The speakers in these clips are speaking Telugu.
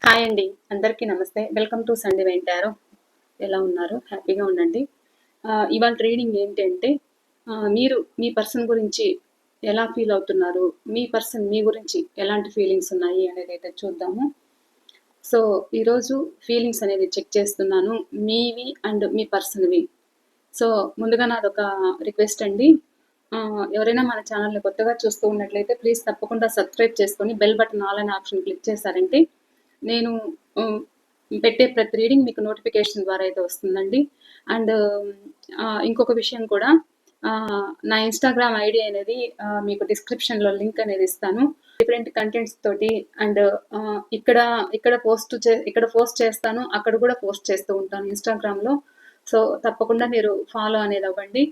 హాయ్ అండి. అందరికీ నమస్తే. Welcome to Sunday wine tarot. ఎలా ఉన్నారు? హ్యాపీగా ఉండండి. ఇవాళ రీడింగ్ ఏంటంటే మీరు మీ పర్సన్ గురించి ఎలా ఫీల్ అవుతున్నారు? మీ పర్సన్ మీ గురించి ఎలాంటి ఫీలింగ్స్ ఉన్నాయి అనేదైతే చూద్దాము. సో, ఈరోజు ఫీలింగ్స్ అనేది చెక్ చేస్తున్నాను. మీవి అండ్ మీ పర్సన్‌వి. సో, ముందుగా నాదొక రిక్వెస్ట్ అండి. ఎవరైనా మన ఛానల్‌ని కొత్తగా చూస్తూ ఉన్నట్లయితే ప్లీజ్ తప్పకుండా సబ్స్క్రైబ్ చేసుకొని బెల్ బటన్ ఆల్ అనే ఆప్షన్ క్లిక్ చేశారంటే నేను హ్మ్, పెట్టే ప్రతి రీడింగ్ మీకు నోటిఫికేషన్ ద్వారా అయితే వస్తుందండి. అండ్ ఇంకొక విషయం కూడా నా ఇన్‌స్టాగ్రామ్ ఐడీ అనేది మీకు డిస్క్రిప్షన్‌లో లింక్ అనేది ఇస్తాను. డిఫరెంట్ కంటెంట్స్ తోటి అండ్ ఇక్కడ ఇక్కడ పోస్ట్ చేస్తాను. అక్కడ కూడా పోస్ట్ చేస్తూ ఉంటాను ఇన్‌స్టాగ్రామ్‌లో. సో, తప్పకుండా మీరు ఫాలో అనేది అవ్వండి.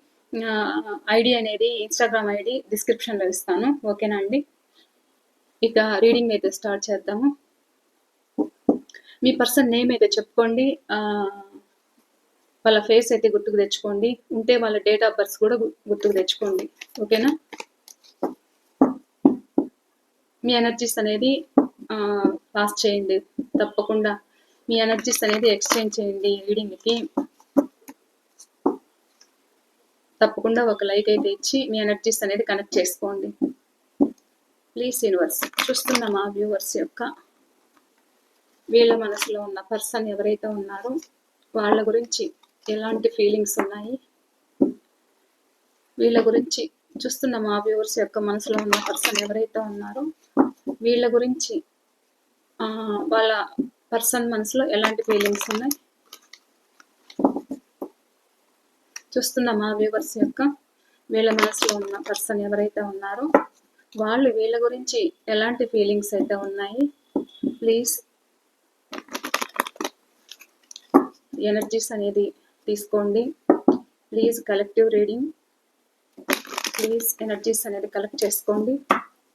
ఐడీ అనేది ఇన్‌స్టాగ్రామ్ ఐడీ డిస్క్రిప్షన్‌లో ఇస్తాను. ఓకేనా అండి? ఇక రీడింగ్ అయితే స్టార్ట్ చేద్దాము. మీ పర్సన్ నేమ్ అయితే చెప్పుకోండి. వాళ్ళ ఫేస్ అయితే గుర్తుకు తెచ్చుకోండి. ఉంటే వాళ్ళ డేట్ ఆఫ్ బర్త్ కూడా గుర్తుకు తెచ్చుకోండి. ఓకేనా? మీ ఎనర్జీస్ అనేది పాస్ చేయండి. తప్పకుండా మీ ఎనర్జీస్ అనేది ఎక్స్చేంజ్ చేయండి రీడింగ్కి. తప్పకుండా ఒక లైక్ అయితే ఇచ్చి మీ ఎనర్జీస్ అనేది కనెక్ట్ చేసుకోండి. ప్లీజ్ యూనివర్స్, చూస్తున్న మా వ్యూవర్స్ యొక్క వీళ్ళ మనసులో ఉన్న పర్సన్ ఎవరైతే ఉన్నారో వాళ్ళ గురించి ఎలాంటి ఫీలింగ్స్ ఉన్నాయి, వీళ్ళ గురించి చూస్తున్న మా వ్యూవర్స్ యొక్క మనసులో ఉన్న పర్సన్ ఎవరైతే ఉన్నారో వీళ్ళ గురించి వాళ్ళ పర్సన్ మనసులో ఎలాంటి ఫీలింగ్స్ ఉన్నాయి, చూస్తున్న మా వ్యూవర్స్ యొక్క వీళ్ళ మనసులో ఉన్న పర్సన్ ఎవరైతే ఉన్నారో వాళ్ళు వీళ్ళ గురించి ఎలాంటి ఫీలింగ్స్ అయితే ఉన్నాయి. ప్లీజ్ ఎనర్జీస్ అనేది తీసుకోండి. Please collective reading. Please energies అనేది కలెక్ట్ చేసుకోండి.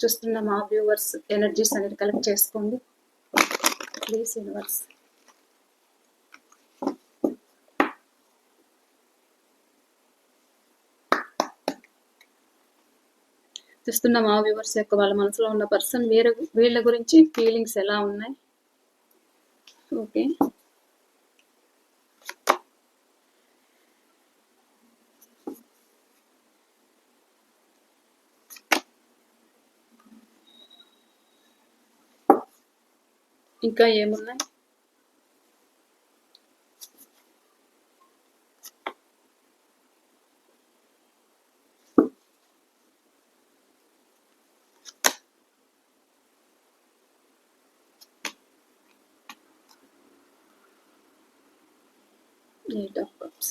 చూస్తున్న మా వ్యూవర్స్ ఎనర్జీస్ అనేది కలెక్ట్ చేసుకోండి. Please universe. చూస్తున్న మా వ్యూవర్స్ యొక్క వాళ్ళ మనసులో ఉన్న పర్సన్ వీళ్ళ గురించి ఫీలింగ్స్ ఎలా ఉన్నాయి. ఓకే, ఇంకా ఏమున్నాయి. Eight of Cups.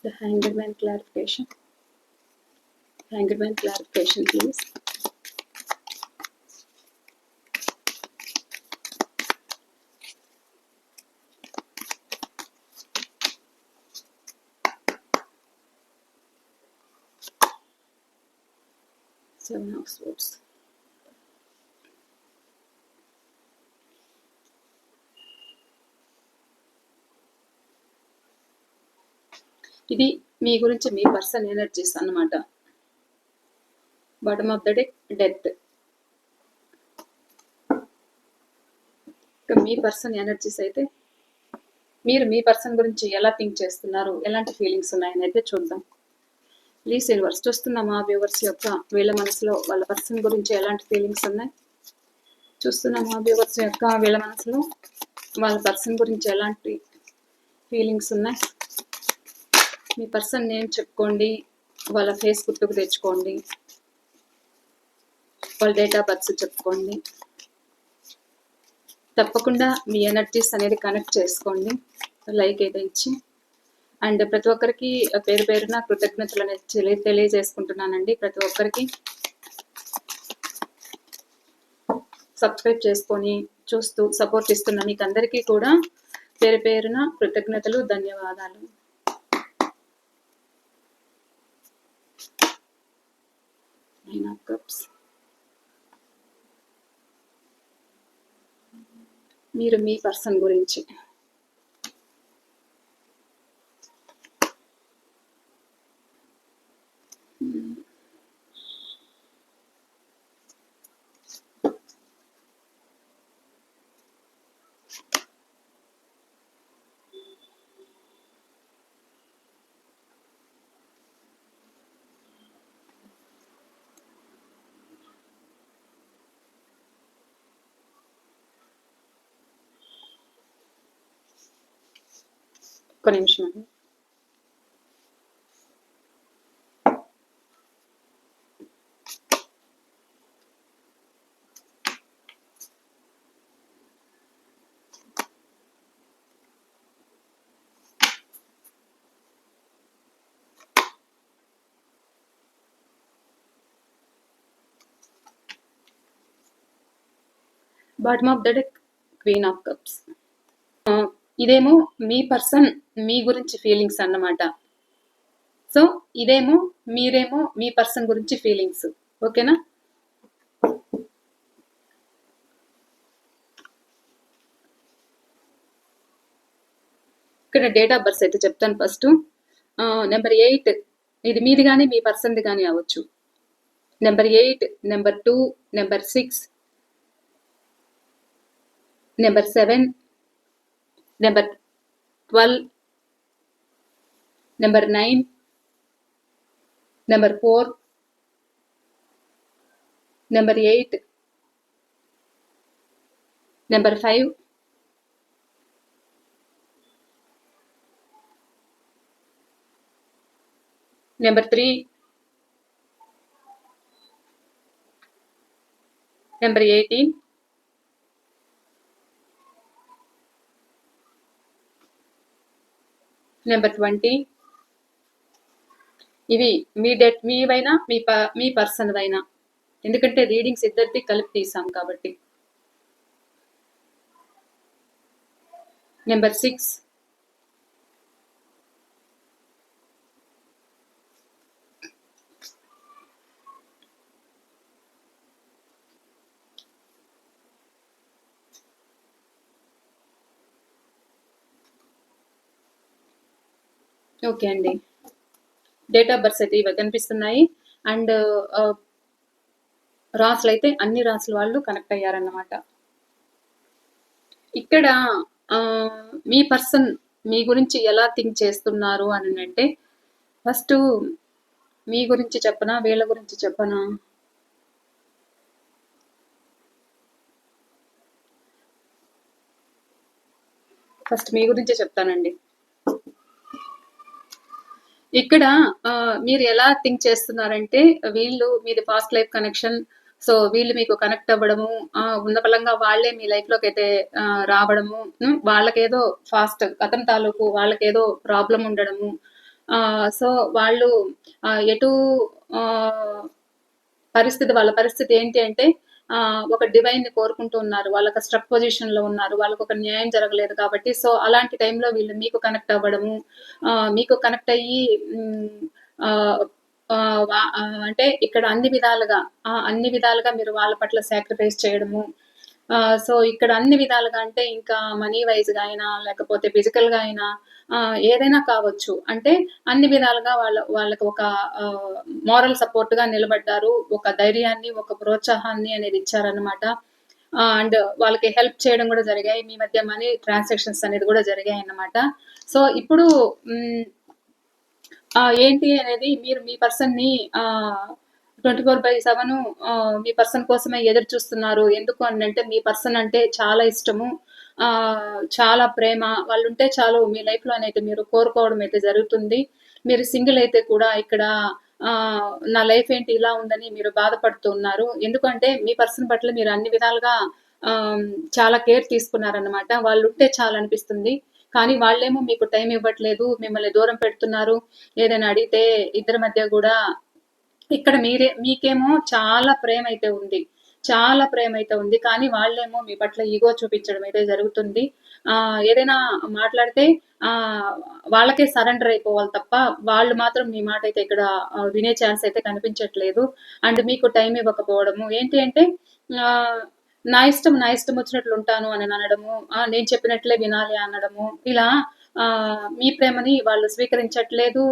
The Hanged Man clarification. Hanged Man clarification, please. Seven of Swords. ఇది మీ గురించి మీ పర్సన్ ఎనర్జీస్ అన్నమాట. Bottom of the deck death. Me person energies అయితే మీరు మీ పర్సన్ గురించి ఎలా థింక్ చేస్తున్నారు, ఎలాంటి ఫీలింగ్స్ ఉన్నాయని అయితే చూద్దాం. ప్లీజ్ యూనివర్స్, చూస్తున్న మా వ్యూవర్స్ యొక్క వీళ్ళ మనసులో వాళ్ళ పర్సన్ గురించి ఎలాంటి ఫీలింగ్స్ ఉన్నాయి. చూస్తున్న మా వ్యూవర్స్ యొక్క వీళ్ళ మనసులో వాళ్ళ పర్సన్ గురించి ఎలాంటి ఫీలింగ్స్ ఉన్నాయి. మీ పర్సన్ నేమ్ చెప్పుకోండి. వాళ్ళ ఫేస్ గుర్తుకు తెచ్చుకోండి. వాళ్ళ డేట్ ఆఫ్ బర్త్ చెప్పుకోండి. తప్పకుండా మీ ఎనర్జీస్ అనేది కనెక్ట్ చేసుకోండి. లైక్ అయితే ఇచ్చి అండ్ ప్రతి ఒక్కరికి పేరు పేరున కృతజ్ఞతలు అనేది తెలియజేసుకుంటున్నానండి. ప్రతి ఒక్కరికి సబ్స్క్రైబ్ చేసుకొని చూస్తూ సపోర్ట్ ఇస్తున్న మీకు అందరికీ కూడా పేరు పేరున కృతజ్ఞతలు, ధన్యవాదాలు. Nine of cups. మీరు మీ పర్సన్ గురించి ఒక్క నిమిషం అండి. Bottom of the deck queen of cups. ఇదేమో మీ పర్సన్ మీ గురించి ఫీలింగ్స్ అన్నమాట. సో ఇదేమో మీరేమో మీ పర్సన్ గురించి ఫీలింగ్స్. ఓకేనా? ఇక్కడ డేట్ ఆఫ్ బర్త్ అయితే చెప్తాను ఫస్ట్. నెంబర్ 8 ఇది మీది కానీ మీ పర్సన్ది కానీ అవ్వచ్చు. Number 8, number 2, number 6, number 7, number 12, number 9, number 4, number 8, number 5, number 3, number 18, number 20. ఇవి మీ డేట్ మీవైనా మీ పర్సన్ అయినా, ఎందుకంటే రీడింగ్స్ ఇద్దరిది కలిపి తీసాం కాబట్టి. నెంబర్ 6, ఓకే అండి. డేట్ ఆఫ్ బర్త్ అయితే ఇవి కనిపిస్తున్నాయి. అండ్ రాసులు అయితే అన్ని రాసుల వాళ్ళు కనెక్ట్ అయ్యారన్నమాట. ఇక్కడ మీ పర్సన్ మీ గురించి ఎలా థింక్ చేస్తున్నారు అని అంటే, ఫస్ట్ మీ గురించి చెప్పనా, వీళ్ళ గురించి చెప్పనా? ఫస్ట్ మీ గురించే చెప్తానండి. ఇక్కడ మీరు ఎలా థింక్ చేస్తున్నారంటే, వీళ్ళు మీది పాస్ట్ లైఫ్ కనెక్షన్. సో వీళ్ళు మీకు కనెక్ట్ అవ్వడము, ఉన్న పలంగా వాళ్ళే మీ లైఫ్లోకి అయితే రావడము, వాళ్ళకేదో ఫాస్ట్ అతని తాలూకు వాళ్ళకేదో ప్రాబ్లం ఉండడము. సో వాళ్ళు ఎటు వాళ్ళ పరిస్థితి ఏంటి అంటే, ఒక డివైన్ని కోరుకుంటూ ఉన్నారు. వాళ్ళొక స్ట్రక్ పొజిషన్‌లో ఉన్నారు. వాళ్ళకొక న్యాయం జరగలేదు కాబట్టి, సో అలాంటి టైంలో వీళ్ళు మీకు కనెక్ట్ అవ్వడము, మీకు కనెక్ట్ అయ్యి అంటే ఇక్కడ అన్ని విధాలుగా మీరు వాళ్ళ పట్ల సాక్రిఫైస్ చేయడము. సో ఇక్కడ అన్ని విధాలుగా అంటే ఇంకా మనీ వైజ్‌గా అయినా, లేకపోతే ఫిజికల్‌గా అయినా, ఏదైనా కావచ్చు. అంటే అన్ని విధాలుగా వాళ్ళకి ఒక మోరల్ సపోర్ట్‌గా నిలబడ్డారు. ఒక ధైర్యాన్ని, ఒక ప్రోత్సాహాన్ని అనేది ఇచ్చారన్నమాట. అండ్ వాళ్ళకి హెల్ప్ చేయడం కూడా జరిగాయి. మీ మధ్య మనీ ట్రాన్సాక్షన్స్ అనేది కూడా జరిగాయన్నమాట. సో ఇప్పుడు ఏంటి అనేది మీరు మీ పర్సన్‌ని 24/7 మీ పర్సన్ కోసమే ఎదురు చూస్తున్నారు. ఎందుకు అనంటే మీ పర్సన్ అంటే చాలా ఇష్టము. చాలా ప్రేమ. వాళ్ళుంటే చాలు మీ లైఫ్‌లోనైతే మీరు కోరుకోవడం అయితే జరుగుతుంది. మీరు సింగిల్ అయితే కూడా ఇక్కడ నా లైఫ్ ఏంటి ఇలా ఉందని మీరు బాధపడుతూ ఉన్నారు. ఎందుకంటే మీ పర్సన్ పట్ల మీరు అన్ని విధాలుగా చాలా కేర్ తీసుకున్నారన్నమాట. వాళ్ళుంటే చాలనిపిస్తుంది. కానీ వాళ్ళేమో మీకు టైం ఇవ్వట్లేదు. మిమ్మల్ని దూరం పెడుతున్నారు. ఏదైనా అడిగితే ఇద్దరి మధ్య గూడా ఇక్కడ మీకేమో చాలా ప్రేమైతే ఉంది. చాలా ప్రేమైతే ఉంది. కానీ వాళ్ళేమో మీ పట్ల ఈగో చూపించడం అయితే జరుగుతుంది. ఏదైనా మాట్లాడితే వాళ్ళకే సరెండర్ అయిపోవాలి తప్ప, వాళ్ళు మాత్రం మీ మాట అయితే ఇక్కడ వినే ఛాన్స్ అయితే కనిపించట్లేదు. అండ్ మీకు టైం ఇవ్వకపోవడము. ఏంటి అంటే నా ఇష్టం వచ్చినట్లు ఉంటాను అని అనడము, నేను చెప్పినట్లే వినాలి అనడము. ఇలా మీ ప్రేమని వాళ్ళు స్వీకరించట్లేదు.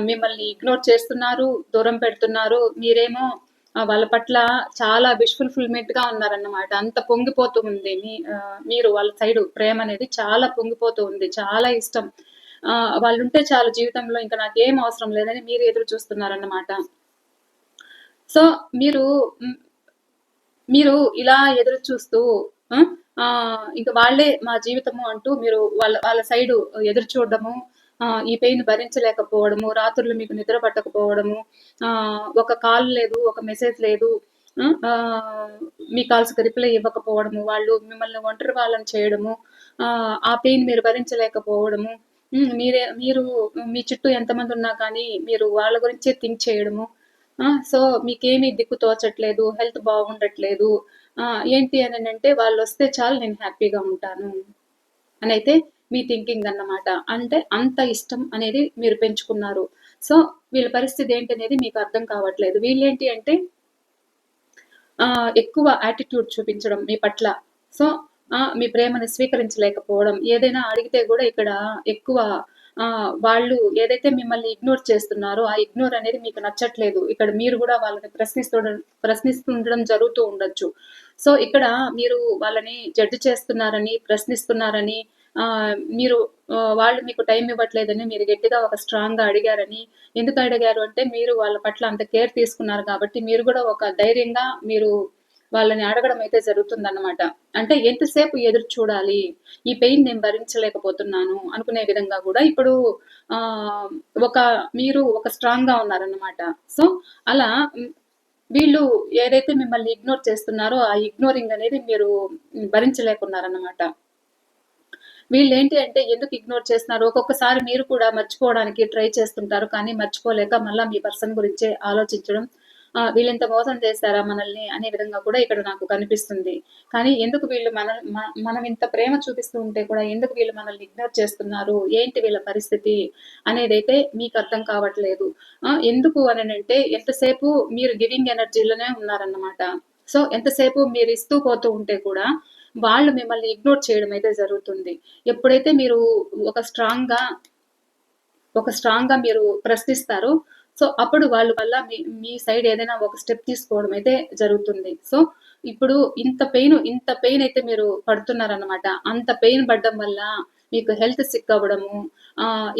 మిమ్మల్ని ఇగ్నోర్ చేస్తున్నారు, దూరం పెడుతున్నారు. మీరేమో వాళ్ళ పట్ల చాలా విష్ ఫుల్‌ఫిల్‌మెంట్‌గా ఉన్నారన్నమాట. అంత పొంగిపోతూ ఉంది. మీరు వాళ్ళ సైడు ప్రేమనేది చాలా పొంగిపోతూ ఉంది. చాలా ఇష్టం. వాళ్ళుంటే చాలు జీవితంలో ఇంక నాకేం అవసరం లేదని మీరు ఎదురు చూస్తున్నారన్నమాట. సో, మీరు హ్మ్. మీరు ఇలా ఎదురు చూస్తూ ఆ! ఇంక వాళ్ళే మా జీవితము అంటూ మీరు వాళ్ళ వాళ్ళ సైడు ఎదురు చూడడము, ఈ పెయిన్ భరించలేకపోవడము, రాత్రుళ్ళు మీకు నిద్ర పట్టకపోవడము, ఒక కాల్ లేదు, ఒక మెసేజ్ లేదు. హ్మ్. మీ కాల్స్‌కి రిప్లై ఇవ్వకపోవడము, వాళ్ళు మిమ్మల్ని ఒంటరి వాళ్ళని చేయడము, ఆ పెయిన్ మీరు భరించలేకపోవడము, మీరు మీ చుట్టూ ఎంతమందున్నా కానీ మీరు వాళ్ళ గురించే థింక్ చేయడము. సో, మీకేమి దిక్కు తోచట్లేదు, హెల్త్ బాగుండట్లేదు. ఏంటి అననంటే వాళ్ళొస్తే చాలు నేను హ్యాపీగా ఉంటాను అనైతే మీ థింకింగ్ అన్నమాట. అంటే అంత ఇష్టం అనేది మీరు పెంచుకున్నారు. సో, వీళ్ళ పరిస్థితి ఏంటనేది మీకు అర్థం కావట్లేదు. వీళ్ళేంటి అంటే ఎక్కువ యాటిట్యూడ్ చూపించడం మీ పట్ల. సో, మీ ప్రేమని స్వీకరించలేకపోవడం. ఏదైనా అడిగితే గూడా ఇక్కడ ఎక్కువ వాళ్ళు ఏదైతే మిమ్మల్ని ఇగ్నోర్ చేస్తున్నారో, ఆ ఇగ్నోర్ అనేది మీకు నచ్చట్లేదు. ఇక్కడ మీరు గూడా వాళ్ళని ప్రశ్నిస్తుండడం జరుగుతూ ఉండొచ్చు. సో, ఇక్కడ మీరు వాళ్ళని జడ్జ్ చేస్తున్నారని, ప్రశ్నిస్తున్నారని, మీరు వాళ్ళు మీకు టైమ్ ఇవ్వట్లేదని మీరు గట్టిగా ఒక స్ట్రాంగ్‌గా అడిగారని, ఎందుకు అడిగారు అంటే మీరు వాళ్ళ పట్ల అంత కేర్ తీసుకున్నారు కాబట్టి, మీరు గూడా ఒక ధైర్యంగా మీరు వాళ్ళని అడగడం అయితే జరుగుతుందన్నమాట. అంటే ఎంతసేపు ఎదురు చూడాలి? ఈ పెయిన్ నేను భరించలేకపోతున్నాను అనుకునే విధంగా గూడా ఇప్పుడు ఆహ్, ఒక మీరు ఒక స్ట్రాంగ్‌గా ఉన్నారన్నమాట. సో, అలా వీళ్ళు ఏదైతే మిమ్మల్ని ఇగ్నోర్ చేస్తున్నారో, ఆ ఇగ్నోరింగ్ అనేది మీరు భరించలేకున్నారన్నమాట. వీళ్ళేంటి అంటే ఎందుకు ఇగ్నోర్ చేస్తున్నారు? ఒక్కొక్కసారి మీరు కూడా మర్చిపోవడానికి ట్రై చేస్తుంటారు. కానీ మర్చిపోలేక మళ్ళా మీ పర్సన్ గురించే ఆలోచించడం. వీళ్ళింత మోసం చేశారా మనల్ని అనే విధంగా కూడా ఇక్కడ నాకు కనిపిస్తుంది. కానీ ఎందుకు వీళ్ళు మనం ఇంత ప్రేమ చూపిస్తూ ఉంటే కూడా ఎందుకు వీళ్ళు మనల్ని ఇగ్నోర్ చేస్తున్నారు? ఏంటి వీళ్ళ పరిస్థితి? అనేదైతే మీకు అర్థం కావట్లేదు. ఎందుకు అననంటే ఎంతసేపు మీరు గివింగ్ ఎనర్జీలోనే ఉన్నారన్నమాట. సో, ఎంతసేపు మీరిస్తూ పోతూ ఉంటే కూడా వాళ్ళు మిమ్మల్ని ఇగ్నోర్ చేయడం అయితే జరుగుతుంది. ఎప్పుడైతే మీరు ఒక స్ట్రాంగ్‌గా ఒక స్ట్రాంగ్‌గా మీరు ప్రశ్నిస్తారో, సో, అప్పుడు వాళ్ళు మళ్ళా మీ సైడ్ ఏదైనా ఒక స్టెప్ తీసుకోవడం అయితే జరుగుతుంది. సో, ఇప్పుడు ఇంత పెయిన్ అయితే మీరు పడుతున్నారనమాట. అంత పెయిన్ పడ్డం వల్ల మీకు హెల్త్ సిక్ అవ్వడము,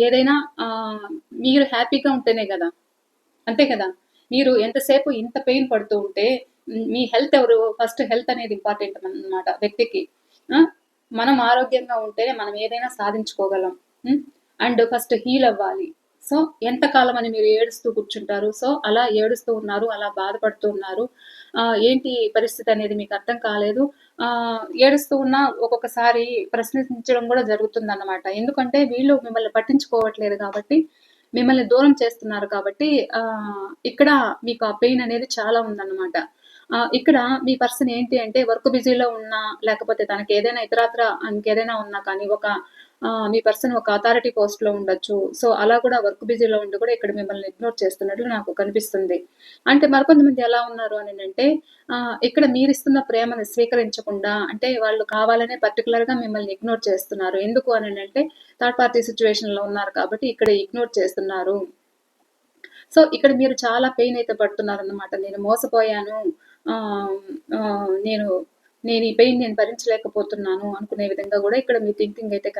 ఏదైనా మీరు హ్యాపీగా ఉంటేనే గదా! అంతే కదా! మీరు ఎంతసేపు ఇంత పెయిన్ పడుతూ ఉంటే మీ హెల్త్ ఫస్ట్ హెల్త్ అనేది ఇంపార్టెంట్ అన్నమాట వ్యక్తికి. ఆ! మనం ఆరోగ్యంగా ఉంటేనే మనం ఏదైనా సాధించుకోగలం. హ్మ్. అండ్ ఫస్ట్ హీల్ అవ్వాలి. సో, ఎంతకాలం అని మీరు ఏడుస్తూ కూర్చుంటారు. సో, అలా ఏడుస్తూ ఉన్నారు. అలా బాధపడుతూ ఉన్నారు. ఏంటి పరిస్థితి అనేది మీకు అర్థం కాలేదు. ఏడుస్తూ ఉన్నా ఒక్కొక్కసారి ప్రశ్నించడం గూడా జరుగుతుందన్నమాట. ఎందుకంటే వీళ్ళు మిమ్మల్ని పట్టించుకోవట్లేదు గాబట్టి మిమ్మల్ని దూరం చేస్తున్నారు కాబట్టి ఇక్కడ మీకు ఆ పెయిన్ అనేది చాలా ఉందన్నమాట. ఇక్కడ మీ పర్సన్ ఏంటి అంటే వర్క్ బిజీలో ఉన్నా, లేకపోతే తనకేదైనా ఇతరాత్ర ఇంకేదైనా ఉన్నా కానీ మీ పర్సన్ ఒక అథారిటీ పోస్ట్‌లో ఉండొచ్చు. సో, అలా కూడా వర్క్ బిజీలో ఉండి కూడా ఇక్కడ మిమ్మల్ని ఇగ్నోర్ చేస్తున్నట్లు నాకు కనిపిస్తుంది. అంటే మరికొంతమంది ఎలా ఉన్నారు అనంటే ఇక్కడ మీరిస్తున్న ప్రేమను స్వీకరించకుండా అంటే వాళ్ళు కావాలనే పర్టిక్యులర్‌గా మిమ్మల్ని ఇగ్నోర్ చేస్తున్నారు. ఎందుకు అనంటే థర్డ్ పార్టీ సిట్యుయేషన్‌లో ఉన్నారు కాబట్టి ఇక్కడ ఇగ్నోర్ చేస్తున్నారు. సో, ఇక్కడ మీరు చాలా పెయిన్ అయితే పడుతున్నారన్నమాట. నేను మోసపోయాను. ఆహ్, ఆహ్, నేను నేను ఈ పెయిన్ నేను భరించలేకపోతున్నాను అనుకునే విధంగా గూడా ఇక్కడ మీ థింకింగ్ అయితే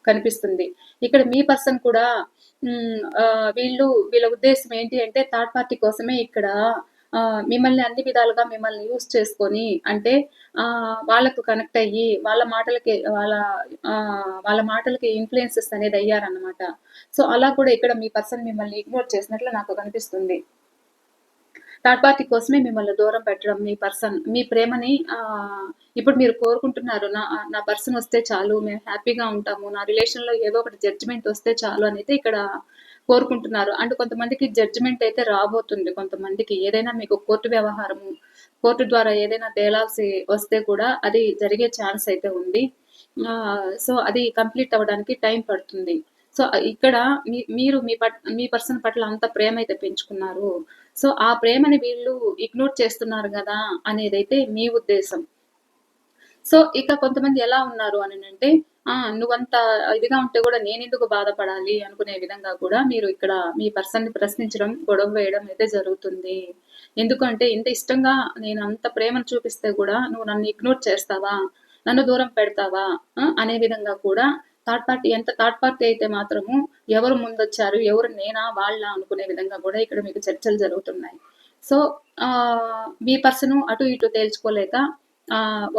కనిపిస్తుంది. ఇక్కడ మీ పర్సన్ కూడా వీళ్ళ ఉద్దేశ్యం ఏంటి అంటే థర్డ్ పార్టీ కోసమే ఇక్కడ మిమ్మల్ని అన్ని విధాలుగా మిమ్మల్ని యూజ్ చేసుకొని అంటే వాళ్ళకు కనెక్ట్ అయ్యి వాళ్ళ మాటలకి ఇన్‌ఫ్లుయెన్సెస్ అనేది అయ్యారన్నమాట. సో, అలా కూడా ఇక్కడ మీ పర్సన్ మిమ్మల్ని ఇగ్నోర్ చేసినట్లు నాకు కనిపిస్తుంది. థర్డ్ పార్టీ కోసమే మిమ్మల్ని దూరం పెట్టడం మీ పర్సన్. మీ ప్రేమని ఇప్పుడు మీరు కోరుకుంటున్నారు. నా పర్సన్ వస్తే చాలు. మేము హ్యాపీగా ఉంటాము. నా రిలేషన్‌లో ఏదో ఒకటి జడ్జ్‌మెంట్ వస్తే చాలు అనైతే ఇక్కడ కోరుకుంటున్నారు. అండ్ కొంతమందికి జడ్జ్‌మెంట్ అయితే రాబోతుంది. కొంతమందికి ఏదైనా మీకు కోర్టు వ్యవహారము, కోర్టు ద్వారా ఏదైనా తేలాల్సి వస్తే కూడా అది జరిగే ఛాన్స్ అయితే ఉంది. సో, అది కంప్లీట్ అవ్వడానికి టైం పడుతుంది. సో, ఇక్కడ మీరు మీ పర్సన్ పట్ల అంత ప్రేమైతే పెంచుకున్నారు. సో, ఆ ప్రేమని వీళ్ళు ఇగ్నోర్ చేస్తున్నారు గదా! అనేదైతే మీ ఉద్దేశం. సో, ఇక కొంతమంది ఎలా ఉన్నారు అనంటే, నువ్వంత ఇదిగా ఉంటే గూడా నేనెందుకు బాధపడాలి అనుకునే విధంగా కూడా మీరు ఇక్కడ మీ పర్సన్‌ని ప్రశ్నించడం, గొడవ వేయడం అయితే జరుగుతుంది. ఎందుకంటే ఇంత ఇష్టంగా నేను అంత ప్రేమను చూపిస్తే గూడా నువ్వు నన్ను ఇగ్నోర్ చేస్తావా? నన్ను దూరం పెడతావా? అనే విధంగా కూడా థర్డ్ పార్టీ అయితే మాత్రము ఎవరు ముందొచ్చారు? ఎవరు నేనా? వాళ్ళా? అనుకునే విధంగా గూడా ఇక్కడ మీకు చర్చలు జరుగుతున్నాయి. సో, మీ పర్సను అటు ఇటు తేల్చుకోలేక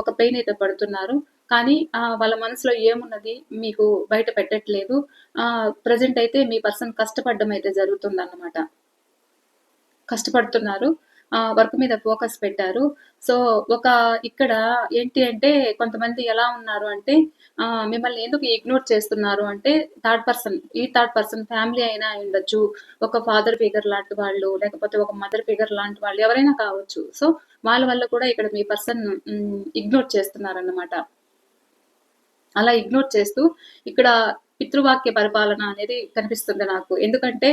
ఒక పెయిన్ అయితే పడుతున్నారు. కానీ వాళ్ళ మనసులో ఏమున్నది మీకు బయట పెట్టట్లేదు. ప్రెజెంట్ అయితే మీ పర్సన్ కష్టపడడం అయితే జరుగుతుందన్నమాట. కష్టపడుతున్నారు. వర్క్ మీద ఫోకస్ పెట్టారు. సో, ఇక్కడ ఏంటి అంటే కొంతమంది ఎలా ఉన్నారు అంటే మిమ్మల్ని ఎందుకు ఇగ్నోర్ చేస్తున్నారు అంటే థర్డ్ పర్సన్ ఫ్యామిలీ అయినా అయ్యుండొచ్చు. ఒక ఫాదర్ ఫిగర్ లాంటి వాళ్ళు, లేకపోతే ఒక మదర్ ఫిగర్ లాంటి వాళ్ళు ఎవరైనా కావచ్చు. సో, వాళ్ళ వల్ల కూడా ఇక్కడ మీ పర్సన్ ఇగ్నోర్ చేస్తున్నారన్నమాట. అలా ఇగ్నోర్ చేస్తూ ఇక్కడ పితృవాక్య పరిపాలన అనేది కనిపిస్తుంది నాకు. ఎందుకంటే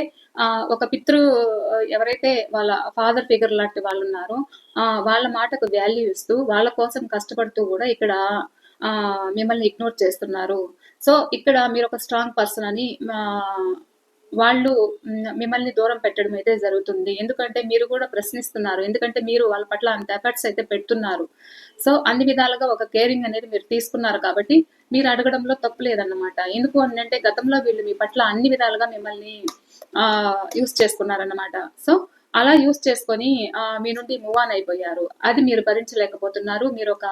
ఒక ఎవరైతే వాళ్ళ ఫాదర్ ఫిగర్ లాంటి వాళ్ళున్నారో వాళ్ళ మాటకు వాల్యూ ఇస్తూ, వాళ్ళ కోసం కష్టపడుతూ గూడా ఇక్కడ మిమ్మల్ని ఇగ్నోర్ చేస్తున్నారు. సో, ఇక్కడ మీరొక స్ట్రాంగ్ పర్సన్ అని వాళ్ళు మిమ్మల్ని దూరం పెట్టడం అయితే జరుగుతుంది. ఎందుకంటే మీరు గూడా ప్రశ్నిస్తున్నారు. ఎందుకంటే మీరు వాళ్ళ పట్ల అంత ఎఫర్ట్స్ అయితే పెడుతున్నారు. సో, అన్ని విధాలుగా ఒక కేరింగ్ అనేది మీరు తీసుకున్నారు కాబట్టి మీరు అడగడంలో తప్పు లేదన్నమాట. ఎందుకు అనంటే గతంలో వీళ్ళు మీ పట్ల అన్ని విధాలుగా మిమ్మల్ని యూజ్ చేసుకున్నారన్నమాట. సో, అలా యూజ్ చేసుకొని మీ నుండి మూవ్ ఆన్ అయిపోయారు. అది మీరు భరించలేకపోతున్నారు. మీరొక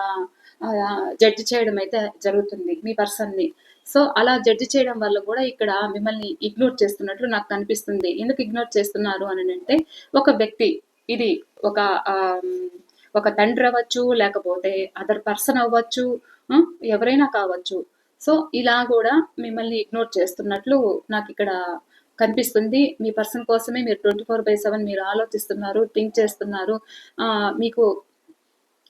జడ్జ్ చేయడం అయితే జరుగుతుంది మీ పర్సన్‌ని. సో, అలా జడ్జ్ చేయడం వల్ల గూడా ఇక్కడ మిమ్మల్ని ఇగ్నోర్ చేస్తున్నట్లు నాకు కనిపిస్తుంది. ఎందుకు ఇగ్నోర్ చేస్తున్నారు అనంటే ఒక వ్యక్తి ఇది ఒక ఒక తండ్రి అవ్వచ్చు, లేకపోతే అదర్ పర్సన్ అవ్వచ్చు, ఎవరైనా కావచ్చు. సో, ఇలా గూడా మిమ్మల్ని ఇగ్నోర్ చేస్తున్నట్లు నాకిక్కడ కనిపిస్తుంది. మీ పర్సన్ కోసమే మీరు 24/7 మీరు ఆలోచిస్తున్నారు, థింక్ చేస్తున్నారు. మీకు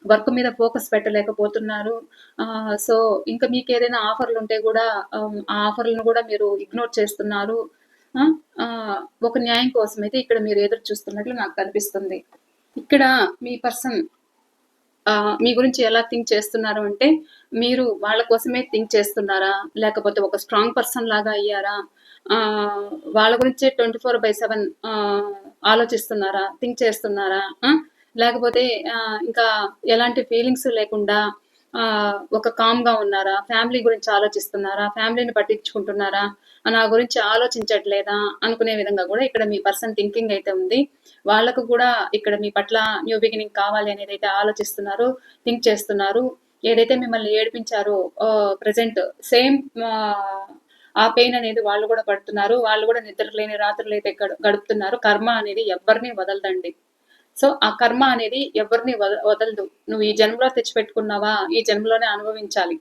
వర్క్ మీద ఫోకస్ పెట్టలేకపోతున్నారు. సో, ఇంకా మీకేదైనా ఆఫర్‌లుంటే గూడా ఆ ఆఫర్‌లను గూడా మీరు ఇగ్నోర్ చేస్తున్నారు. ఒక న్యాయం కోసమైతే ఇక్కడ మీరు ఎదురు చూస్తున్నట్లు నాకు కనిపిస్తుంది. ఇక్కడ మీ పర్సన్ మీ గురించి ఎలా థింక్ చేస్తున్నారు అంటే, మీరు వాళ్ళ కోసమే థింక్ చేస్తున్నారా? లేకపోతే ఒక స్ట్రాంగ్ పర్సన్ లాగా అయ్యారా? వాళ్ళ గురించే 24/7 ఆలోచిస్తున్నారా? థింక్ చేస్తున్నారా? లేకపోతే ఇంకా ఎలాంటి ఫీలింగ్స్ లేకుండా ఒక కామ్‌గా ఉన్నారా? ఫ్యామిలీ గురించి ఆలోచిస్తున్నారా? ఫ్యామిలీని పట్టించుకుంటున్నారా? నా గురించి ఆలోచించట్లేదా? అనుకునే విధంగా గూడా ఇక్కడ మీ పర్సన్ థింకింగ్ అయితే ఉంది. వాళ్ళకు కూడా ఇక్కడ మీ పట్ల న్యూ బిగినింగ్ కావాలి అనేదైతే ఆలోచిస్తున్నారు, థింక్ చేస్తున్నారు. ఏదైతే మిమ్మల్ని ఏడిపించారో ప్రెజెంట్ సేమ్ ఆ పెయిన్ అనేది వాళ్ళు గూడా పడుతున్నారు. వాళ్ళు గూడా నిద్ర లేని రాత్రులైతే గడుపుతున్నారు. కర్మ అనేది ఎవ్వరిని వదలదండి. సో, ఆ కర్మ అనేది ఎవరిని వదలదు. నువ్వు ఈ జన్మలో తెచ్చిపెట్టుకున్నావా, ఈ జన్మలోనే అనుభవించాలి.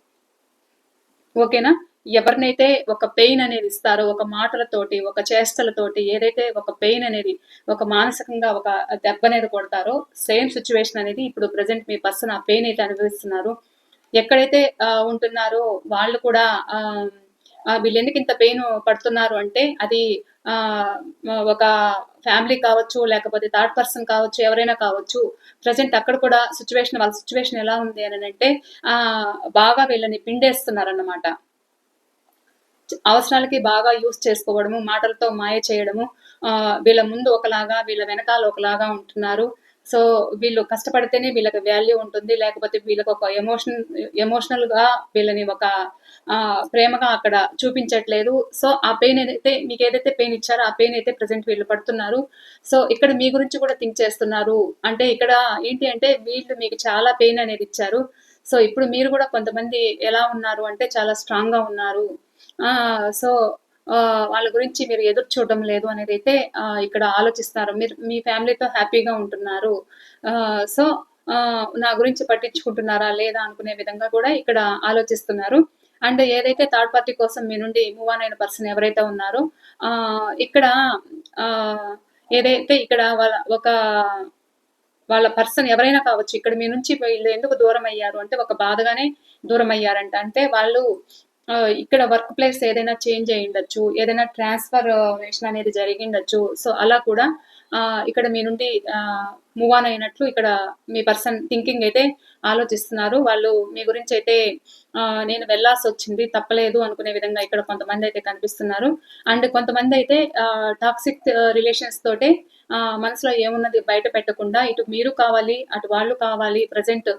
ఓకేనా? ఎవరినైతే ఒక పెయిన్ అనేది ఇస్తారో, ఒక మాటలతోటి, ఒక చేష్టలతోటి ఏదైతే ఒక పెయిన్ అనేది, ఒక మానసికంగా ఒక దెబ్బనేది కొడతారో, సేమ్ సిట్యుయేషన్ అనేది ఇప్పుడు ప్రెజెంట్ మీ పర్సన్ ఆ పెయిన్ అయితే అనుభవిస్తున్నారు. ఎక్కడైతే ఉంటున్నారో వాళ్ళు కూడా వీళ్ళెందుకు ఇంత పెయిన్ పడుతున్నారు అంటే, అది ఒక ఫ్యామిలీ కావచ్చు, లేకపోతే థర్డ్ పర్సన్ కావచ్చు, ఎవరైనా కావచ్చు. ప్రెజెంట్ అక్కడ కూడా వాళ్ళ సిట్యుయేషన్ ఎలా ఉంది అనంటే, బాగా వీళ్ళని పిండేస్తున్నారన్నమాట. అవసరాలకి బాగా యూజ్ చేసుకోవడము, మాటలతో మాయ చేయడము, వీళ్ళ ముందు ఒకలాగా, వీళ్ళ వెనకాల ఒకలాగా ఉంటున్నారు. సో, వీళ్ళు కష్టపడితేనే వీళ్ళకి వాల్యూ ఉంటుంది. లేకపోతే వీళ్ళకొక ఎమోషనల్‌గా వీళ్ళని ఒక ప్రేమగా అక్కడ చూపించట్లేదు. సో, ఆ పెయిన్ ఏదైతే మీకేదైతే పెయిన్ ఇచ్చారో, ఆ పెయిన్ అయితే ప్రెజెంట్ వీళ్ళు పడుతున్నారు. సో, ఇక్కడ మీ గురించి కూడా థింక్ చేస్తున్నారు. అంటే ఇక్కడ ఏంటి అంటే వీళ్ళు మీకు చాలా పెయిన్ అనేది ఇచ్చారు. సో, ఇప్పుడు మీరు కూడా కొంతమంది ఎలా ఉన్నారు అంటే చాలా స్ట్రాంగ్‌గా ఉన్నారు. సో, వాళ్ళ గురించి మీరు ఎదురు చూడడం లేదు అనేదైతే ఇక్కడ ఆలోచిస్తున్నారు. మీరు మీ ఫ్యామిలీతో హ్యాపీగా ఉంటున్నారు. సో, నా గురించి పట్టించుకుంటున్నారా? లేదా? అనుకునే విధంగా కూడా ఇక్కడ ఆలోచిస్తున్నారు. అండ్ ఏదైతే థర్డ్ పార్టీ కోసం మీ నుండి మూవ్ ఆన్ అయిన పర్సన్ ఎవరైతే ఉన్నారో ఇక్కడ ఏదైతే ఇక్కడ వాళ్ళ పర్సన్ ఎవరైనా కావచ్చు. ఇక్కడ మీ నుంచి వీళ్ళు ఎందుకు దూరమయ్యారు అంటే ఒక బాధగానే దూరమయ్యారంట. అంటే వాళ్ళు ఇక్కడ వర్క్ ప్లేస్ ఏదైనా చేంజ్ అయ్యుండొచ్చు. ఏదైనా ట్రాన్స్‌ఫర్‌మేషన్ అనేది జరిగిండొచ్చు. సో, అలా కూడా ఇక్కడ మీ నుండి మూవ్ ఆన్ అయినట్లు ఇక్కడ మీ పర్సన్ థింకింగ్ అయితే ఆలోచిస్తున్నారు. వాళ్ళు మీ గురించి అయితే నేను వెళ్ళాల్సొచ్చింది తప్పలేదు అనుకునే విధంగా ఇక్కడ కొంతమంది అయితే కనిపిస్తున్నారు. అండ్ కొంతమంది అయితే టాక్సిక్ రిలేషన్స్ తోటే మనసులో ఏమున్నది బయట పెట్టకుండా ఇటు మీరు కావాలి, అటు వాళ్ళు కావాలి. ప్రెజెంట్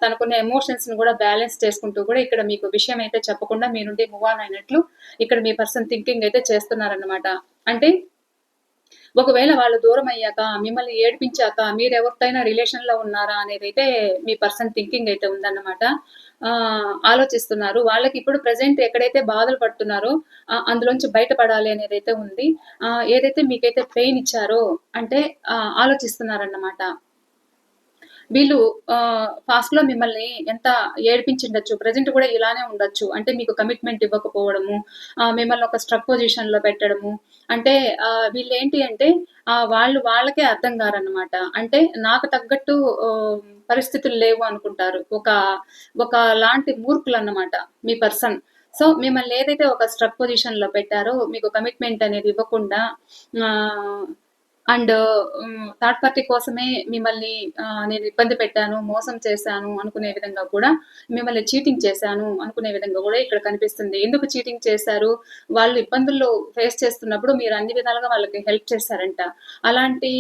తనకున్న ఎమోషన్స్‌ని కూడా బ్యాలెన్స్ చేసుకుంటూ కూడా ఇక్కడ మీకు విషయం అయితే చెప్పకుండా మీ నుండి మూవ్ ఆన్ అయినట్లు ఇక్కడ మీ పర్సన్ థింకింగ్ అయితే చేస్తున్నారన్నమాట. అంటే ఒకవేళ వాళ్ళు దూరమయ్యాక, మిమ్మల్ని ఏడిపించాక మీరెవరితోనైనా రిలేషన్‌లో ఉన్నారా అనేదైతే మీ పర్సన్ థింకింగ్ అయితే ఉందన్నమాట. ఆలోచిస్తున్నారు. వాళ్ళకిప్పుడు ప్రెజెంట్ ఎక్కడైతే బాధలు పడుతున్నారో అందులోంచి బయటపడాలి అనేదైతే ఉంది. ఏదైతే మీకైతే పెయిన్ ఇచ్చారో అంటే ఆలోచిస్తున్నారన్నమాట. వీళ్ళు పాస్ట్‌లో మిమ్మల్ని ఎంత ఏడిపించుండొచ్చు. ప్రెజెంట్ కూడా ఇలానే ఉండొచ్చు. అంటే మీకు కమిట్మెంట్ ఇవ్వకపోవడము, మిమ్మల్ని ఒక స్ట్రక్ పొజిషన్‌లో పెట్టడము. అంటే వీళ్ళేంటి అంటే వాళ్ళు వాళ్ళకే అర్థం కారన్నమాట. అంటే నాకు తగ్గట్టు పరిస్థితులు లేవు అనుకుంటారు. ఒక లాంటి మూర్ఖులన్నమాట మీ పర్సన్. సో, మిమ్మల్ని ఏదైతే ఒక స్ట్రక్ పొజిషన్‌లో పెట్టారో, మీకు కమిట్మెంట్ అనేది ఇవ్వకుండా అండ్ థర్డ్ పార్టీ కోసమే మిమ్మల్ని నేను ఇబ్బంది పెట్టాను, మోసం చేశాను అనుకునే విధంగా కూడా, మిమ్మల్ని చీటింగ్ చేశాను అనుకునే విధంగా కూడా ఇక్కడ కనిపిస్తుంది. ఎందుకు చీటింగ్ చేశారు? వాళ్ళు ఇబ్బందుల్లో ఫేస్ చేస్తున్నప్పుడు మీరు అన్ని విధాలుగా వాళ్ళకి హెల్ప్ చేశారంట. అలాంటి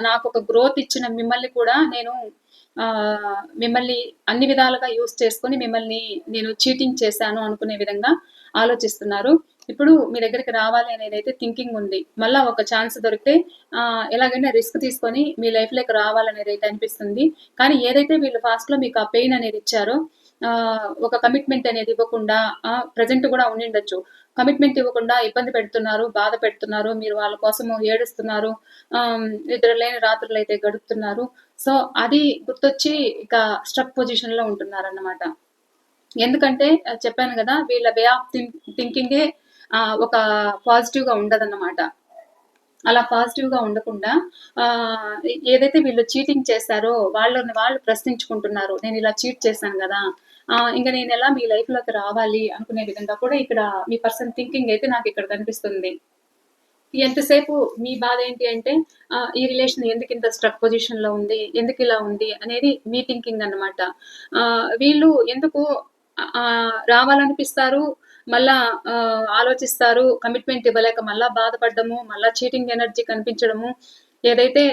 నాకొక గ్రోత్ ఇచ్చిన మిమ్మల్ని కూడా నేను మిమ్మల్ని అన్ని విధాలుగా యూజ్ చేసుకొని మిమ్మల్ని నేను చీటింగ్ చేశాను అనుకునే విధంగా ఆలోచిస్తున్నారు. ఇప్పుడు మీ దగ్గరికి రావాలి అనేదైతే థింకింగ్ ఉంది. మళ్ళా ఒక ఛాన్స్ దొరికితే ఎలాగైనా రిస్క్ తీసుకొని మీ లైఫ్‌లోకి రావాలనేదైతే అనిపిస్తుంది. కానీ ఏదైతే వీళ్ళు పాస్ట్‌లో మీకు ఆ పెయిన్ అనేది ఇచ్చారో, ఒక కమిట్మెంట్ అనేది ఇవ్వకుండా ప్రెజెంట్ కూడా ఉండిండొచ్చు. కమిట్మెంట్ ఇవ్వకుండా ఇబ్బంది పెడుతున్నారు, బాధ పెడుతున్నారు. మీరు వాళ్ళ కోసము ఏడుస్తున్నారు. నిద్ర లేని రాత్రులైతే గడుపుతున్నారు. సో, అది గుర్తొచ్చి ఇక స్ట్రక్ పొజిషన్‌లో ఉంటున్నారన్నమాట. ఎందుకంటే చెప్పాను గదా! వీళ్ళ వే ఆఫ్ థింకింగే ఒక పాజిటివ్‌గా ఉండదన్నమాట. అలా పాజిటివ్‌గా ఉండకుండా ఏదైతే వీళ్ళు చీటింగ్ చేశారో వాళ్ళని వాళ్ళు ప్రశ్నించుకుంటున్నారు. నేను ఇలా చీట్ చేశాను గదా! ఇంక నేనెలా మీ లైఫ్‌లోకి రావాలి అనుకునే విధంగా కూడా ఇక్కడ మీ పర్సన్ థింకింగ్ అయితే నాకిక్కడ కనిపిస్తుంది. ఎంతసేపు మీ బాధ ఏంటి అంటే ఈ రిలేషన్ ఎందుకింత స్ట్రక్ పొజిషన్‌లో ఉంది? ఎందుకిలా ఉంది? అనేది మీ థింకింగ్ అన్నమాట. వీళ్ళు ఎందుకు రావాలనిపిస్తారు. మళ్ళా ఆలోచిస్తారు. కమిట్మెంట్ ఇవ్వలేక మళ్ళా బాధపడ్డము, మళ్ళా చీటింగ్ ఎనర్జీ కనిపించడము. ఏదైతే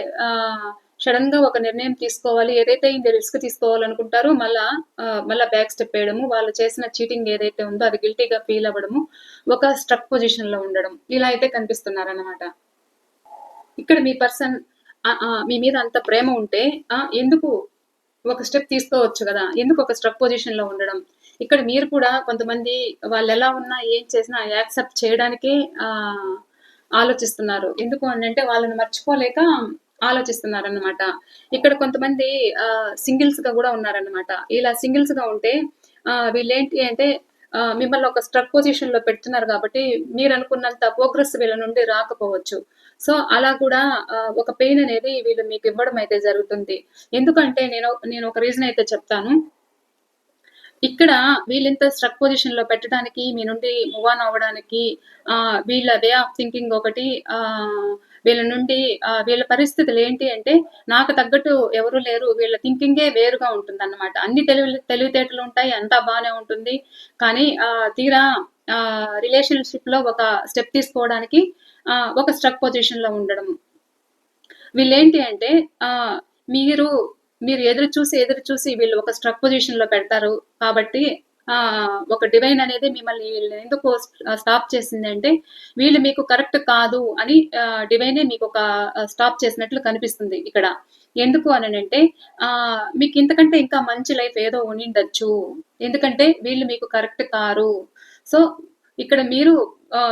సడెన్‌గా ఒక నిర్ణయం తీసుకోవాలి, ఏదైతే ఇంత రిస్క్ తీసుకోవాలనుకుంటారో మళ్ళా బ్యాక్ స్టెప్ వేయడము, వాళ్ళు చేసిన చీటింగ్ ఏదైతే ఉందో అది గిల్టీగా ఫీల్ అవ్వడము, ఒక స్ట్రక్ పొజిషన్‌లో ఉండడం. ఇలా అయితే కనిపిస్తున్నారన్నమాట. ఇక్కడ మీ పర్సన్ మీ మీద అంత ప్రేమ ఉంటే ఎందుకు ఒక స్టెప్ తీసుకోవచ్చు గదా! ఎందుకు ఒక స్ట్రక్ పొజిషన్‌లో ఉండడం? ఇక్కడ మీరు కూడా కొంతమంది వాళ్ళెలా ఉన్నా, ఏం చేసినా యాక్సెప్ట్ చేయడానికే ఆలోచిస్తున్నారు. ఎందుకు అనంటే వాళ్ళని మర్చిపోలేక ఆలోచిస్తున్నారన్నమాట. ఇక్కడ కొంతమంది సింగిల్స్‌గా గూడా ఉన్నారన్నమాట. ఇలా సింగిల్స్‌గా ఉంటే వీళ్ళేంటి అంటే మిమ్మల్ని ఒక స్ట్రక్ పొజిషన్‌లో పెడుతున్నారు గాబట్టి మీరనుకున్నంత ప్రోగ్రెస్ వీళ్ళ నుండి రాకపోవచ్చు. సో, అలా కూడా ఒక పెయిన్ అనేది వీళ్ళు మీకివ్వడం అయితే జరుగుతుంది. ఎందుకంటే నేను ఒక రీజన్ అయితే చెప్తాను. ఇక్కడ వీళ్ళింత స్ట్రక్ పొజిషన్‌లో పెట్టడానికి, మీ నుండి మూవ్ ఆన్ అవ్వడానికి వీళ్ళ వే ఆఫ్ థింకింగ్ ఒకటి వీళ్ళ నుండి వీళ్ళ పరిస్థితులేంటి అంటే, నాకు తగ్గట్టు ఎవరు లేరు. వీళ్ళ థింకింగే వేరుగా ఉంటుందన్నమాట. అన్ని తెలివితేటలుంటాయి. అంతా బానే ఉంటుంది. కానీ తీరా రిలేషన్‌షిప్‌లో ఒక స్టెప్ తీసుకోవడానికి ఒక స్ట్రక్ పొజిషన్‌లో ఉండడం. వీళ్ళేంటి అంటే మీరు ఎదురు చూసి వీళ్ళు ఒక స్ట్రక్ పొజిషన్‌లో పెడతారు కాబట్టి ఒక డివైన్ అనేది మిమ్మల్ని ఎందుకు స్టాప్ చేసిందంటే, వీళ్ళు మీకు కరెక్ట్ కాదు అని డివైనే మీకొక స్టాప్ చేసినట్లు కనిపిస్తుంది ఇక్కడ. ఎందుకు అననంటే మీకు ఇంతకంటే ఇంకా మంచి లైఫ్ ఏదో ఉండిండొచ్చు. ఎందుకంటే వీళ్ళు మీకు కరెక్ట్ కారు. సో, ఇక్కడ మీరు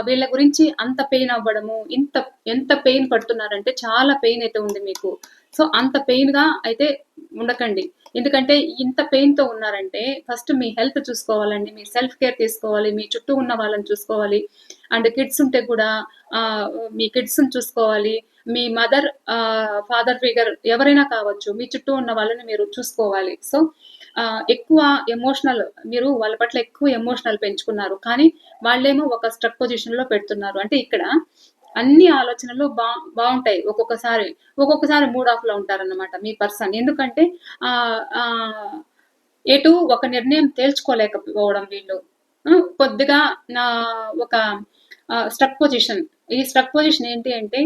వీళ్ళ గురించి అంత పెయిన్ అవ్వడము, ఎంత పెయిన్ పడుతున్నారంటే చాలా పెయిన్ అయితే ఉంది మీకు. సో, అంత పెయిన్‌గా అయితే ఉండకండి. ఎందుకంటే ఇంత పెయిన్‌తో ఉన్నారంటే ఫస్ట్ మీ హెల్త్ చూసుకోవాలండి. మీ సెల్ఫ్ కేర్ తీసుకోవాలి. మీ చుట్టూ ఉన్న వాళ్ళని చూసుకోవాలి. అండ్ కిడ్స్ ఉంటే కూడా మీ కిడ్స్‌ని చూసుకోవాలి. మీ మదర్ ఫాదర్ ఫిగర్ ఎవరైనా కావచ్చు. మీ చుట్టూ ఉన్న వాళ్ళని మీరు చూసుకోవాలి. సో, ఎక్కువ ఎమోషనల్ మీరు వాళ్ళ పట్ల ఎక్కువ ఎమోషనల్ పెంచుకున్నారు. కానీ వాళ్ళేమో ఒక స్ట్రక్ పొజిషన్‌లో పెడుతున్నారు. అంటే ఇక్కడ అన్ని ఆలోచనలు బావుంటాయి. ఒక్కొక్కసారి మూడ్ ఆఫ్‌లో ఉంటారన్నమాట మీ పర్సన్. ఎందుకంటే ఆహ్, ఆహ్, ఎటు ఒక నిర్ణయం తేల్చుకోలేకపోవడం వీళ్ళు. కొద్దిగా నా ఒక స్ట్రక్ పొజిషన్. ఈ స్ట్రక్ పొజిషన్ ఏంటి అంటే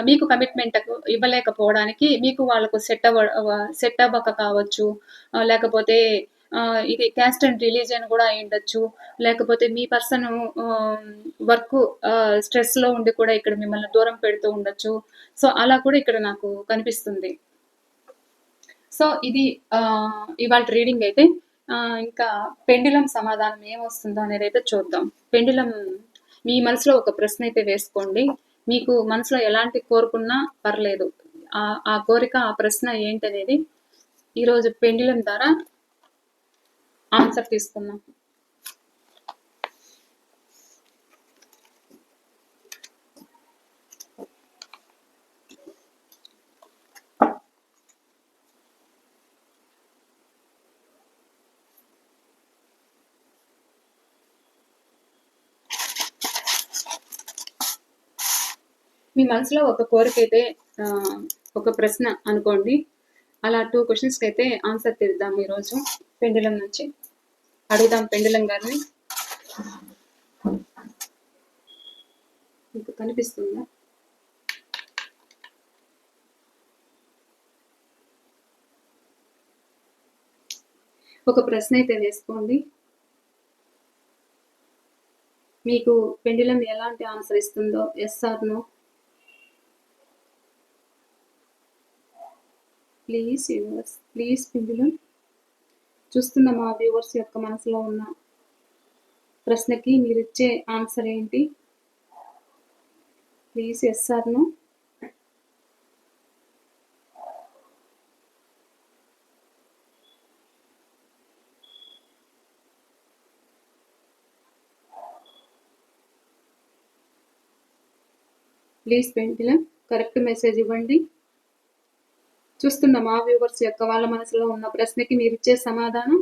మీకు కమిట్మెంట్ ఇవ్వలేకపోవడానికి మీకు వాళ్ళకు సెట్ అవ్వక కావచ్చు. లేకపోతే ఇది క్యాస్ట్ అండ్ రిలీజియన్ గూడా అయ్యుండొచ్చు. లేకపోతే మీ పర్సను ఆహ్, వర్క్ స్ట్రెస్‌లో ఉండి కూడా ఇక్కడ మిమ్మల్ని దూరం పెడుతూ ఉండొచ్చు. సో, అలా కూడా ఇక్కడ నాకు కనిపిస్తుంది. సో, ఇది ఇవాల్టి రీడింగ్ అయితే. ఇంకా పెండులం సమాధానం ఏమొస్తుందో అనేదైతే చూద్దాం. పెండులం మీ మనసులో ఒక ప్రశ్న అయితే వేసుకోండి. మీకు మనసులో ఎలాంటి కోరుకున్నా పర్లేదు. ఆ కోరిక, ఆ ప్రశ్న ఏంటనేది ఈరోజు పెండులం ద్వారా ఆన్సర్ తీసుకుందాం. మీ మనసులో ఒక కోరికైతే ఒక ప్రశ్న అనుకోండి. అలా 2 క్వెషన్స్‌కైతే ఆన్సర్ తీద్దాం ఈరోజు పెండులం నుంచి. అడుగుదాం పెండులం గారిని. మీకు కనిపిస్తుందా? ఒక ప్రశ్న అయితే వేసుకోండి. మీకు పెండులం ఎలాంటి ఆన్సర్ ఇస్తుందో yes or no. Please universe, please pendulum. చూస్తున్న మా వ్యూవర్స్ యొక్క మనసులో ఉన్న ప్రశ్నకి మీరిచ్చే ఆన్సర్ ఏంటి? Please yes or no. Please pendulum correct message ఇవ్వండి. చూస్తున్న మా వ్యూవర్స్ యొక్క వాళ్ళ మనసులో ఉన్న ప్రశ్నకి మీరిచ్చే సమాధానం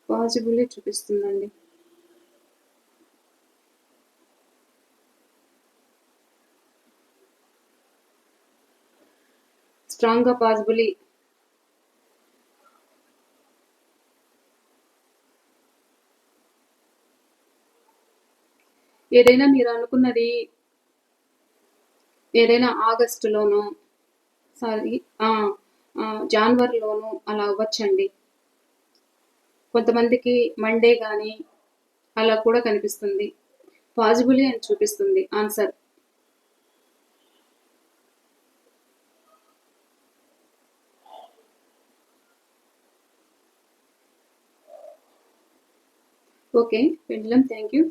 పాజిబుల్లీ చూపిస్తుందండి. స్ట్రాంగ్‌గా పాజిబుల్లీ. ఏదైనా మీరు అనుకున్నది ఏదైనా ఆగస్టులోనో సారీ జాన్వరిలోనో అలా అవ్వచ్చండి. కొంతమందికి మండే గానీ అలా కూడా కనిపిస్తుంది. పాజిబుల్లీ అని చూపిస్తుంది answer. Okay pendulum, thank you.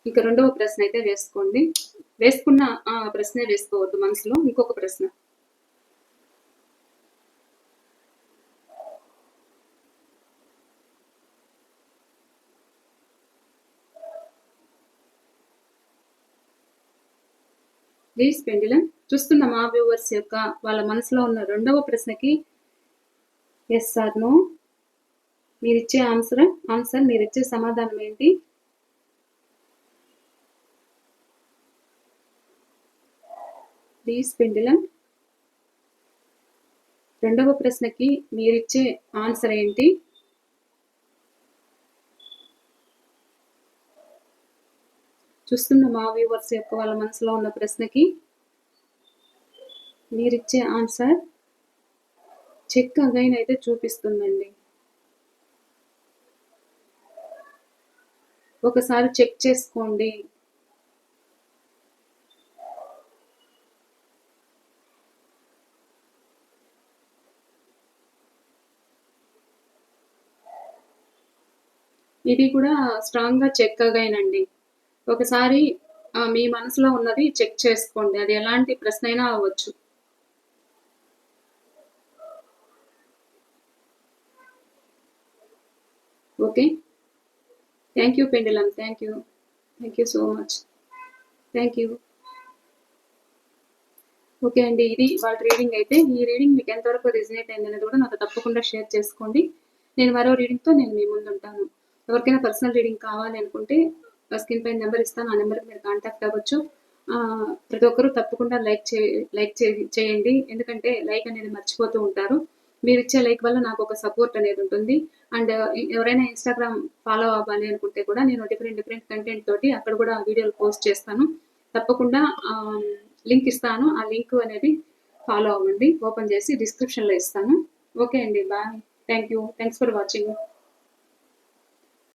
ఇక రెండవ ప్రశ్న అయితే వేసుకోండి. వేసుకున్న ప్రశ్నే వేసుకోవద్దు మనసులో. ఇంకొక ప్రశ్న. ప్లీజ్ పెండులం చూస్తున్న మా వ్యూవర్స్ యొక్క వాళ్ళ మనసులో ఉన్న రెండవ ప్రశ్నకి ఎస్ ఆర్ నో. మీరిచ్చే ఆన్సర్ మీరిచ్చే సమాధానం ఏంటి? ప్లీజ్ పెండులం రెండవ ప్రశ్నకి మీరిచ్చే ఆన్సర్ ఏంటి? చూస్తున్న మా వ్యూవర్స్ యొక్క వాళ్ళ మనసులో ఉన్న ప్రశ్నకి మీరిచ్చే ఆన్సర్ చెక్ అగైన్ అయితే చూపిస్తుందండి. ఒకసారి చెక్ చేసుకోండి. ఇది కూడా స్ట్రాంగ్‌గా చెక్ అగైన్ అండి. ఒకసారి మీ మనసులో ఉన్నది చెక్ చేసుకోండి. అది ఎలాంటి ప్రశ్న అయినా అవ్వచ్చు. Okay. Thank you pendulum. Thank you. Thank you so much. Thank you. Okay అండి. ఇది వాళ్ళ రీడింగ్ అయితే. ఈ రీడింగ్ మీకు ఎంతవరకు రెజొనేట్ అయిందనేది కూడా నాతో తప్పకుండా షేర్ చేసుకోండి. నేను మరో రీడింగ్‌తో నేను మీ ముందుంటాను. ఎవరికైనా పర్సనల్ రీడింగ్ కావాలి అనుకుంటే స్క్రీన్ పైన నెంబర్ ఇస్తాను, ఆ నెంబర్కి మీరు కాంటాక్ట్ అవ్వచ్చు. ప్రతి ఒక్కరూ తప్పకుండా లైక్ చేయండి, ఎందుకంటే లైక్ అనేది మర్చిపోతూ ఉంటారు. మీరు ఇచ్చే లైక్ వల్ల నాకు ఒక సపోర్ట్ అనేది ఉంటుంది. అండ్ ఎవరైనా ఇన్స్టాగ్రామ్ ఫాలో అవ్వాలి అనుకుంటే కూడా నేను డిఫరెంట్ కంటెంట్ తోటి అక్కడ కూడా వీడియోలు పోస్ట్ చేస్తాను. తప్పకుండా లింక్ ఇస్తాను, ఆ లింక్ అనేది ఫాలో అవ్వండి. ఓపెన్ చేసి డిస్క్రిప్షన్లో ఇస్తాను. ఓకే అండి, bye. Thank you. Thanks for watching.